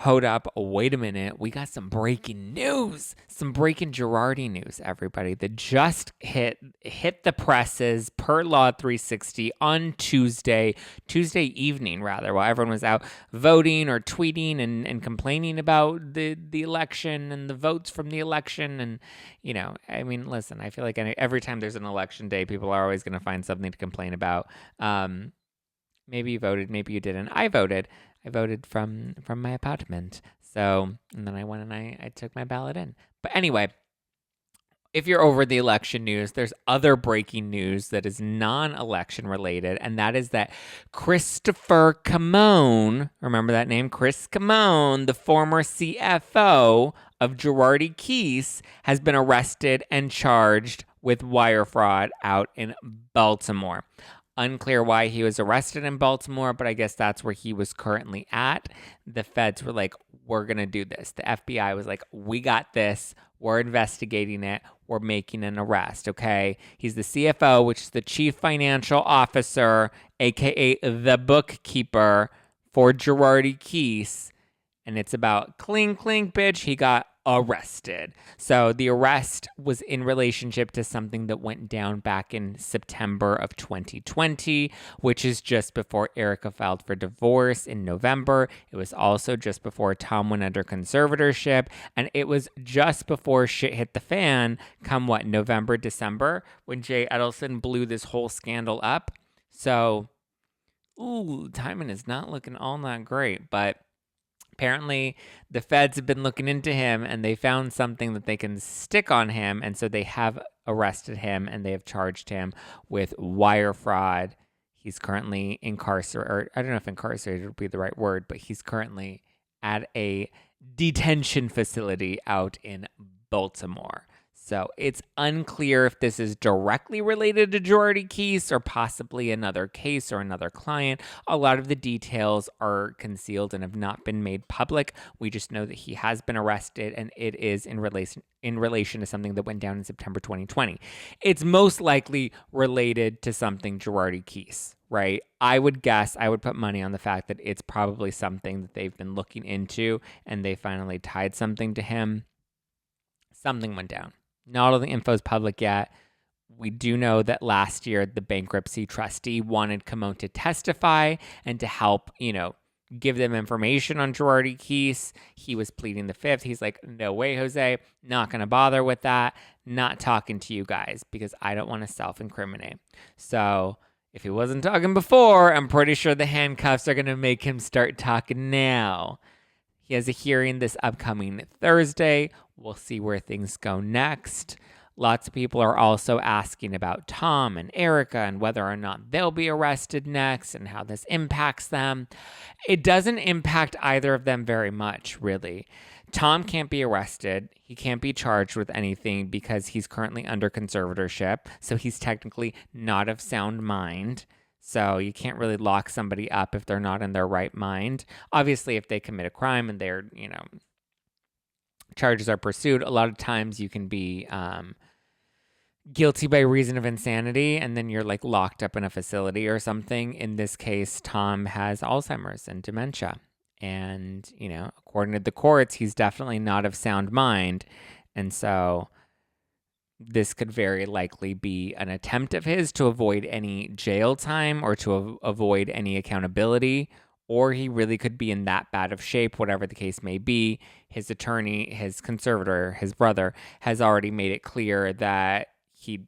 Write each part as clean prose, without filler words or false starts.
Hold up, wait a minute. We got some breaking news. Some breaking Girardi news, everybody. That just hit the presses per Law 360 on Tuesday evening, rather, while everyone was out voting or tweeting and complaining about the election and the votes from the election. And, I mean, listen, I feel like every time there's an election day, people are always going to find something to complain about. Maybe you voted, maybe you didn't. I voted from my apartment. So, and then I went and I took my ballot in. But anyway, if you're over the election news, there's other breaking news that is non-election related, and that is that Christopher Camone, remember that name? Chris Camone, the former CFO of Girardi Keese, has been arrested and charged with wire fraud out in Baltimore. Unclear why he was arrested in Baltimore, but I guess that's where he was currently at. The feds were like, we're going to do this. The FBI was like, we got this. We're investigating it. We're making an arrest, okay? He's the CFO, which is the Chief Financial Officer, a.k.a. the bookkeeper for Girardi Keese. And it's about clink, clink, bitch. He got arrested. So the arrest was in relationship to something that went down back in September of 2020, which is just before Erika filed for divorce in November. It was also just before Tom went under conservatorship, and it was just before shit hit the fan come November, December, when Jay Edelson blew this whole scandal up. So, timing is not looking all that great, but apparently, the feds have been looking into him and they found something that they can stick on him. And so they have arrested him and they have charged him with wire fraud. He's currently incarcerated, or I don't know if incarcerated would be the right word, but he's currently at a detention facility out in Baltimore. So it's unclear if this is directly related to Girardi Keese or possibly another case or another client. A lot of the details are concealed and have not been made public. We just know that he has been arrested, and it is in relation to something that went down in September 2020. It's most likely related to something Girardi Keese, right? I would put money on the fact that it's probably something that they've been looking into and they finally tied something to him. Something went down. Not all the info is public yet. We do know that last year, the bankruptcy trustee wanted Camone to testify and to help, give them information on Girardi Keese. He was pleading the fifth. He's like, no way, Jose. Not going to bother with that. Not talking to you guys because I don't want to self-incriminate. So if he wasn't talking before, I'm pretty sure the handcuffs are going to make him start talking now. He has a hearing this upcoming Thursday. We'll see where things go next. Lots of people are also asking about Tom and Erika and whether or not they'll be arrested next and how this impacts them. It doesn't impact either of them very much, really. Tom can't be arrested. He can't be charged with anything because he's currently under conservatorship. So he's technically not of sound mind. So you can't really lock somebody up if they're not in their right mind. Obviously, if they commit a crime and they're, charges are pursued, a lot of times you can be guilty by reason of insanity, and then you're like locked up in a facility or something. In this case, Tom has Alzheimer's and dementia. And, according to the courts, he's definitely not of sound mind. And so this could very likely be an attempt of his to avoid any jail time or to avoid any accountability, or he really could be in that bad of shape, whatever the case may be. His attorney, his conservator, his brother, has already made it clear that he's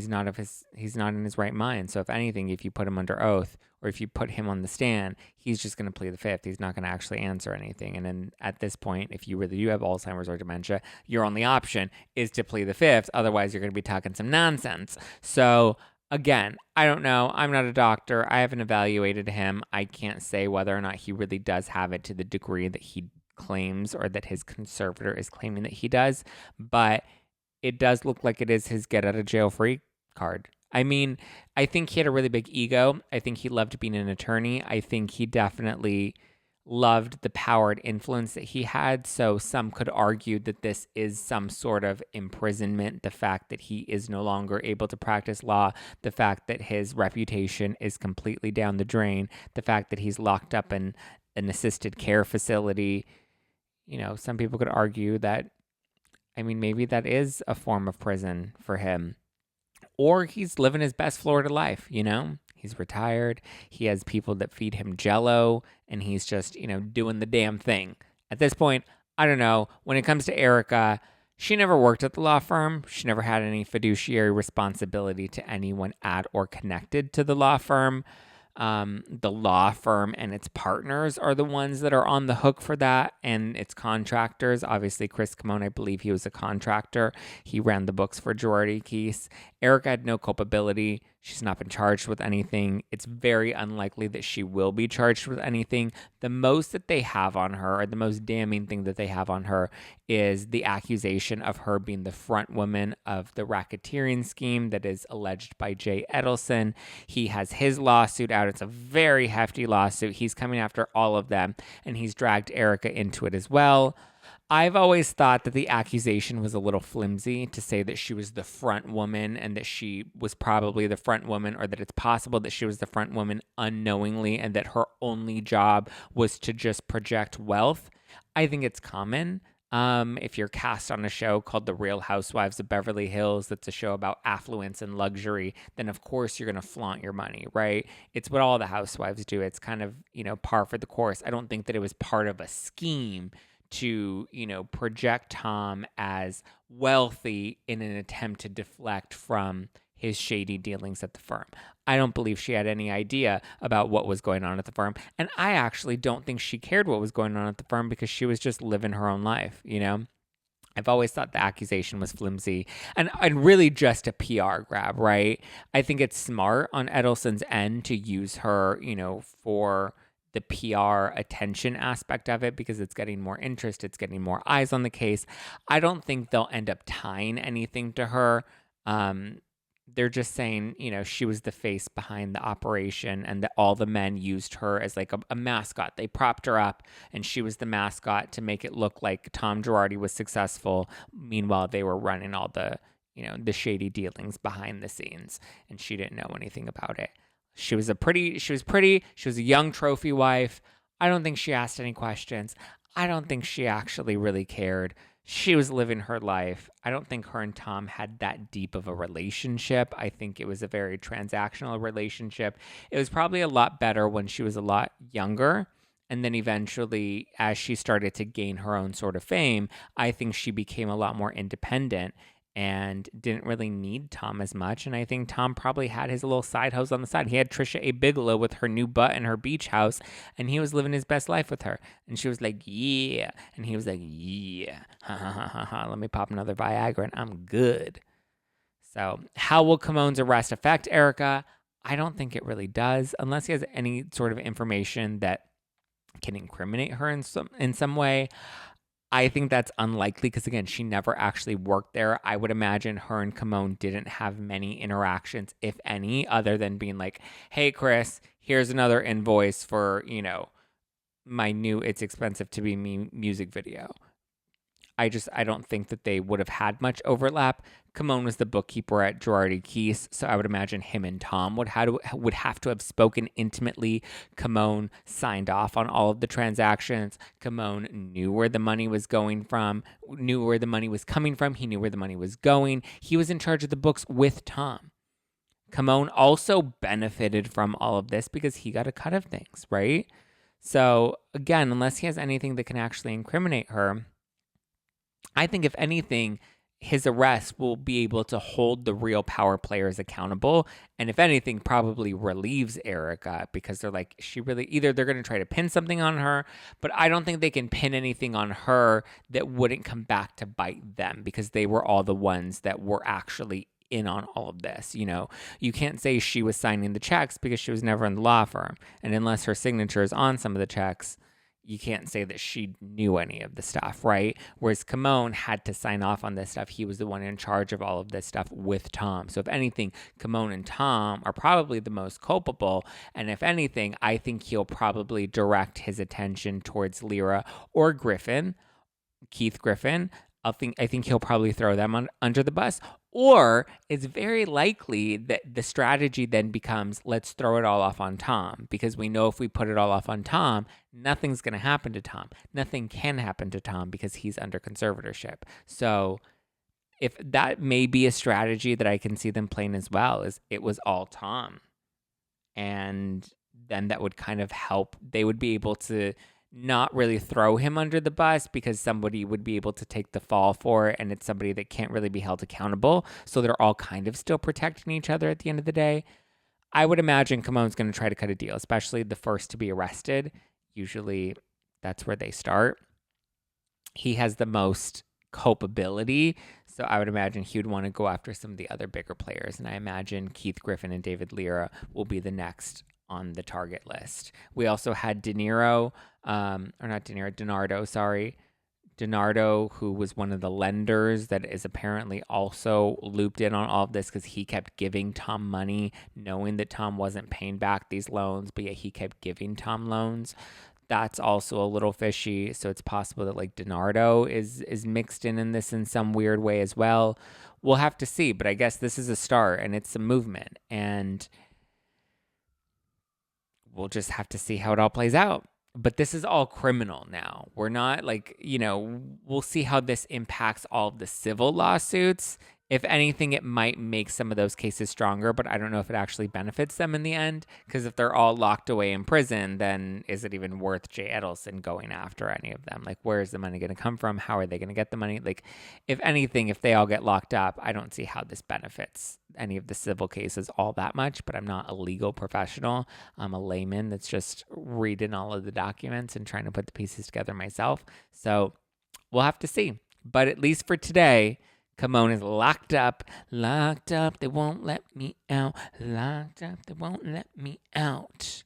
not in his right mind. So if anything, if you put him under oath or if you put him on the stand, he's just going to plead the fifth. He's not going to actually answer anything. And then at this point, if you really do have Alzheimer's or dementia, your only option is to plead the fifth. Otherwise, you're going to be talking some nonsense. So again, I don't know. I'm not a doctor. I haven't evaluated him. I can't say whether or not he really does have it to the degree that he claims or that his conservator is claiming that he does. But it does look like it is his get out of jail free card. I mean, I think he had a really big ego. I think he loved being an attorney. I think he definitely loved the power and influence that he had. So some could argue that this is some sort of imprisonment. The fact that he is no longer able to practice law, the fact that his reputation is completely down the drain, the fact that he's locked up in an assisted care facility. Some people could argue that, maybe that is a form of prison for him. Or he's living his best Florida life. He's retired. He has people that feed him Jell-O, and he's just, doing the damn thing. At this point, I don't know. When it comes to Erika, she never worked at the law firm. She never had any fiduciary responsibility to anyone at or connected to the law firm. The law firm and its partners are the ones that are on the hook for that, and its contractors. Obviously, Chris Camone, I believe he was a contractor. He ran the books for Girardi Keese. Erika had no culpability. She's not been charged with anything. It's very unlikely that she will be charged with anything. The most that they have on her, or the most damning thing that they have on her, is the accusation of her being the front woman of the racketeering scheme that is alleged by Jay Edelson. He has his lawsuit out. It's a very hefty lawsuit. He's coming after all of them, and he's dragged Erika into it as well. I've always thought that the accusation was a little flimsy to say that she was the front woman and that she was probably the front woman, or that it's possible that she was the front woman unknowingly and that her only job was to just project wealth. I think it's common. If you're cast on a show called The Real Housewives of Beverly Hills, that's a show about affluence and luxury, then of course you're going to flaunt your money, right? It's what all the housewives do. It's kind of, par for the course. I don't think that it was part of a scheme to, project Tom as wealthy in an attempt to deflect from his shady dealings at the firm. I don't believe she had any idea about what was going on at the firm. And I actually don't think she cared what was going on at the firm, because she was just living her own life, I've always thought the accusation was flimsy and really just a PR grab, right? I think it's smart on Edelson's end to use her, for the PR attention aspect of it, because it's getting more interest, it's getting more eyes on the case. I don't think they'll end up tying anything to her. They're just saying, she was the face behind the operation, and that all the men used her as like a mascot. They propped her up, and she was the mascot to make it look like Tom Girardi was successful. Meanwhile, they were running all the, the shady dealings behind the scenes, and she didn't know anything about it. She was pretty. She was a young trophy wife. I don't think she asked any questions. I don't think she actually really cared. She was living her life. I don't think her and Tom had that deep of a relationship. I think it was a very transactional relationship. It was probably a lot better when she was a lot younger. And then eventually, as she started to gain her own sort of fame, I think she became a lot more independent and didn't really need Tom as much. And I think Tom probably had his little side hose on the side. He had Trisha A. Bigelow with her new butt in her beach house, and he was living his best life with her. And she was like, yeah. And he was like, yeah. Ha ha ha ha ha. Let me pop another Viagra and I'm good. So how will Camone's arrest affect Erika? I don't think it really does, unless he has any sort of information that can incriminate her in some way. I think that's unlikely because, again, she never actually worked there. I would imagine her and Camone didn't have many interactions, if any, other than being like, hey, Chris, here's another invoice for, my new It's Expensive to Be Me music video. I don't think that they would have had much overlap. Camone was the bookkeeper at Girardi Keese, so I would imagine him and Tom would have to have spoken intimately. Camone signed off on all of the transactions. Camone knew where the money was going from, knew where the money was coming from. He knew where the money was going. He was in charge of the books with Tom. Camone also benefited from all of this because he got a cut of things, right? So again, unless he has anything that can actually incriminate her, I think if anything, his arrest will be able to hold the real power players accountable. And if anything, probably relieves Erika, because they're like, either they're going to try to pin something on her, but I don't think they can pin anything on her that wouldn't come back to bite them, because they were all the ones that were actually in on all of this. You can't say she was signing the checks because she was never in the law firm. And unless her signature is on some of the checks, you can't say that she knew any of the stuff, right? Whereas Camone had to sign off on this stuff. He was the one in charge of all of this stuff with Tom. So if anything, Camone and Tom are probably the most culpable. And if anything, I think he'll probably direct his attention towards Lyra or Keith Griffin. I think he'll probably throw them under the bus, Or it's very likely that the strategy then becomes, let's throw it all off on Tom, because we know if we put it all off on Tom, nothing's going to happen to Tom. Nothing can happen to Tom because he's under conservatorship. So if that may be a strategy that I can see them playing as well, is it was all Tom. And then that would kind of help. They would be able to not really throw him under the bus because somebody would be able to take the fall for it, and it's somebody that can't really be held accountable. So they're all kind of still protecting each other at the end of the day. I would imagine Camone's going to try to cut a deal, especially the first to be arrested. Usually that's where they start. He has the most culpability, so I would imagine he would want to go after some of the other bigger players. And I imagine Keith Griffin and David Lira will be the next on the target list. We also had DiNardo, sorry. DiNardo, who was one of the lenders that is apparently also looped in on all of this because he kept giving Tom money, knowing that Tom wasn't paying back these loans, but yet he kept giving Tom loans. That's also a little fishy. So it's possible that like DiNardo is mixed in this in some weird way as well. We'll have to see, but I guess this is a start and it's a movement, and we'll just have to see how it all plays out. But this is all criminal now. We're not like, we'll see how this impacts all of the civil lawsuits. If anything, it might make some of those cases stronger, but I don't know if it actually benefits them in the end. Because if they're all locked away in prison, then is it even worth Jay Edelson going after any of them? Like, where is the money going to come from? How are they going to get the money? Like, if anything, if they all get locked up, I don't see how this benefits any of the civil cases all that much. But I'm not a legal professional. I'm a layman that's just reading all of the documents and trying to put the pieces together myself. So we'll have to see. But at least for today, Camone is locked up, they won't let me out, locked up, they won't let me out.